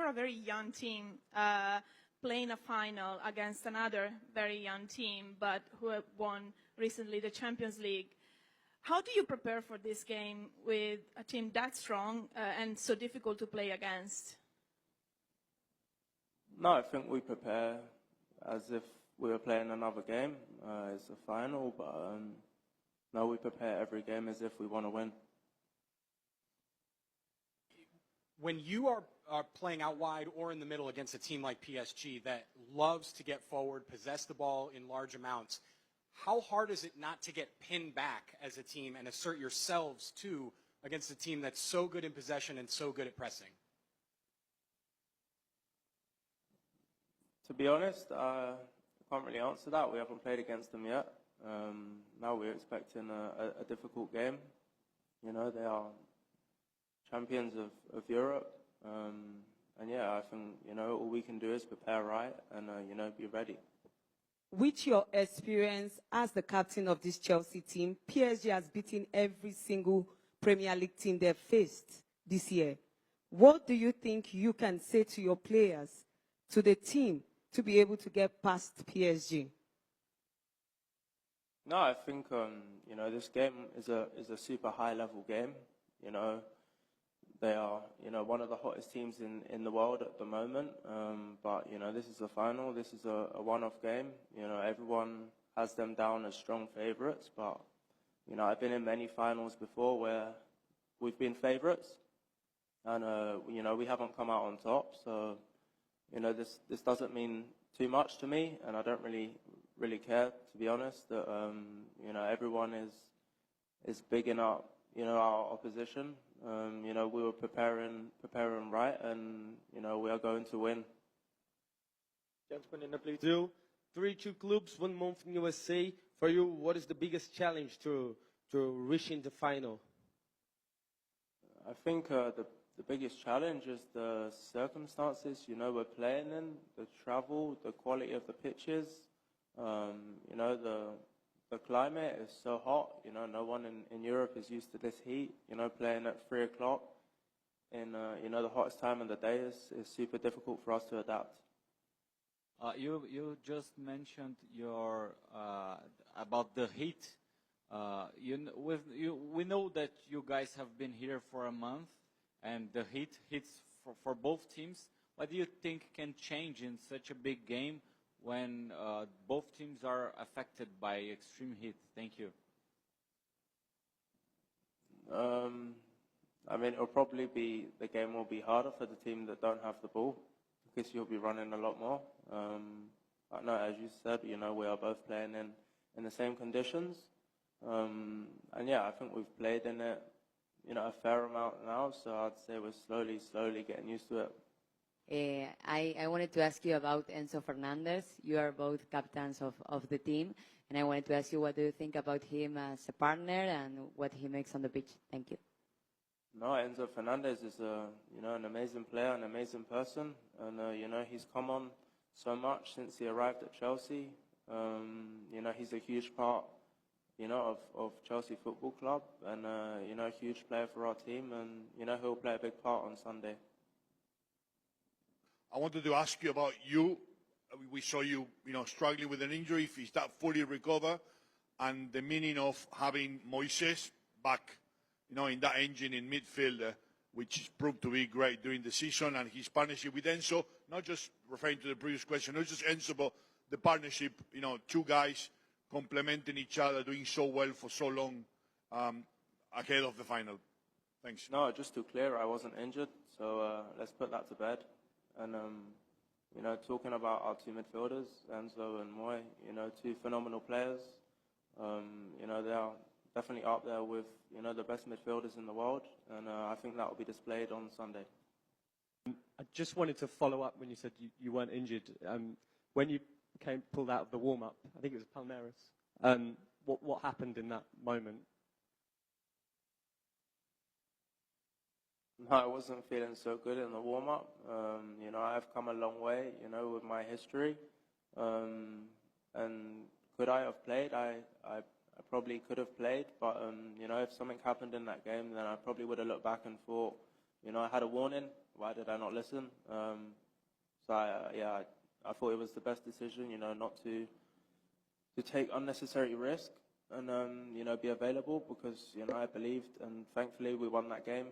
you're a very young team playing a final against another very young team, but who have won recently the Champions League. How do you prepare for this game with a team that strong and so difficult to play against? No, I think we prepare as if we were playing another game. It's a final, but no, we prepare every game as if we want to win. When you are playing out wide or in the middle against a team like PSG that loves to get forward, possess the ball in large amounts, how hard is it not to get pinned back as a team and assert yourselves too against a team that's so good in possession and so good at pressing? To be honest, I can't really answer that. We haven't played against them yet. Now we're expecting a difficult game. You know, they are champions of Europe. And yeah, I think, you know, all we can do is prepare right and, you know, be ready. With your experience as the captain of this Chelsea team, PSG has beaten every single Premier League team they've faced this year. What do you think you can say to your players, to the team, to be able to get past PSG? No, I think, you know, this game is a super high-level game. You know, they are, you know, one of the hottest teams in the world at the moment. But, you know, this is a final. This is a one-off game. You know, everyone has them down as strong favourites. But, you know, I've been in many finals before where we've been favourites. And, you know, we haven't come out on top. So, you know, this doesn't mean too much to me. And I don't really care, to be honest, that, you know, everyone is bigging up, you know, our opposition. You know, we were preparing right, and, you know, we are going to win. Gentlemen in the blue two, 3-2 clubs, 1 month in USA. For you, what is the biggest challenge to reaching the final? I think the biggest challenge is the circumstances, you know, we're playing in, the travel, the quality of the pitches. You know, the climate is so hot, you know, no one in Europe is used to this heat, you know, playing at 3 o'clock in, you know, the hottest time of the day is super difficult for us to adapt. You just mentioned about the heat. We know that you guys have been here for a month and the heat hits for both teams. What do you think can change in such a big game when both teams are affected by extreme heat? Thank you. I mean, the game will be harder for the team that don't have the ball because you'll be running a lot more. But no, as you said, you know, we are both playing in the same conditions. And yeah, I think we've played in it, you know, a fair amount now, so I'd say we're slowly getting used to it. I wanted to ask you about Enzo Fernandez. You are both captains of the team, and I wanted to ask you, what do you think about him as a partner and what he makes on the pitch? Thank you. No, Enzo Fernandez is you know, an amazing player, an amazing person, and you know, he's come on so much since he arrived at Chelsea. You know, he's a huge part, you know, of Chelsea Football Club, and you know, a huge player for our team, and you know, he'll play a big part on Sunday. I wanted to ask you about you. We saw you, you know, struggling with an injury. Is that fully recovered? And the meaning of having Moises back, you know, in that engine in midfield, which proved to be great during the season, and his partnership with Enzo, not just referring to the previous question, not just Enzo, but the partnership, you know, 2 guys complementing each other, doing so well for so long ahead of the final. Thanks. No, just to clear, I wasn't injured, so let's put that to bed. And, you know, talking about our 2 midfielders, Enzo and Moy, you know, 2 phenomenal players. You know, they are definitely up there with, you know, the best midfielders in the world. And I think that will be displayed on Sunday. I just wanted to follow up when you said you weren't injured. When you pulled out of the warm-up, I think it was Palmeiras, what happened in that moment? No, I wasn't feeling so good in the warm-up. You know, I've come a long way, you know, with my history. And could I have played? I probably could have played. But, you know, if something happened in that game, then I probably would have looked back and thought, you know, I had a warning. why did I not listen? So I thought it was the best decision, you know, not to take unnecessary risk and, you know, be available because, you know, I believed and thankfully we won that game.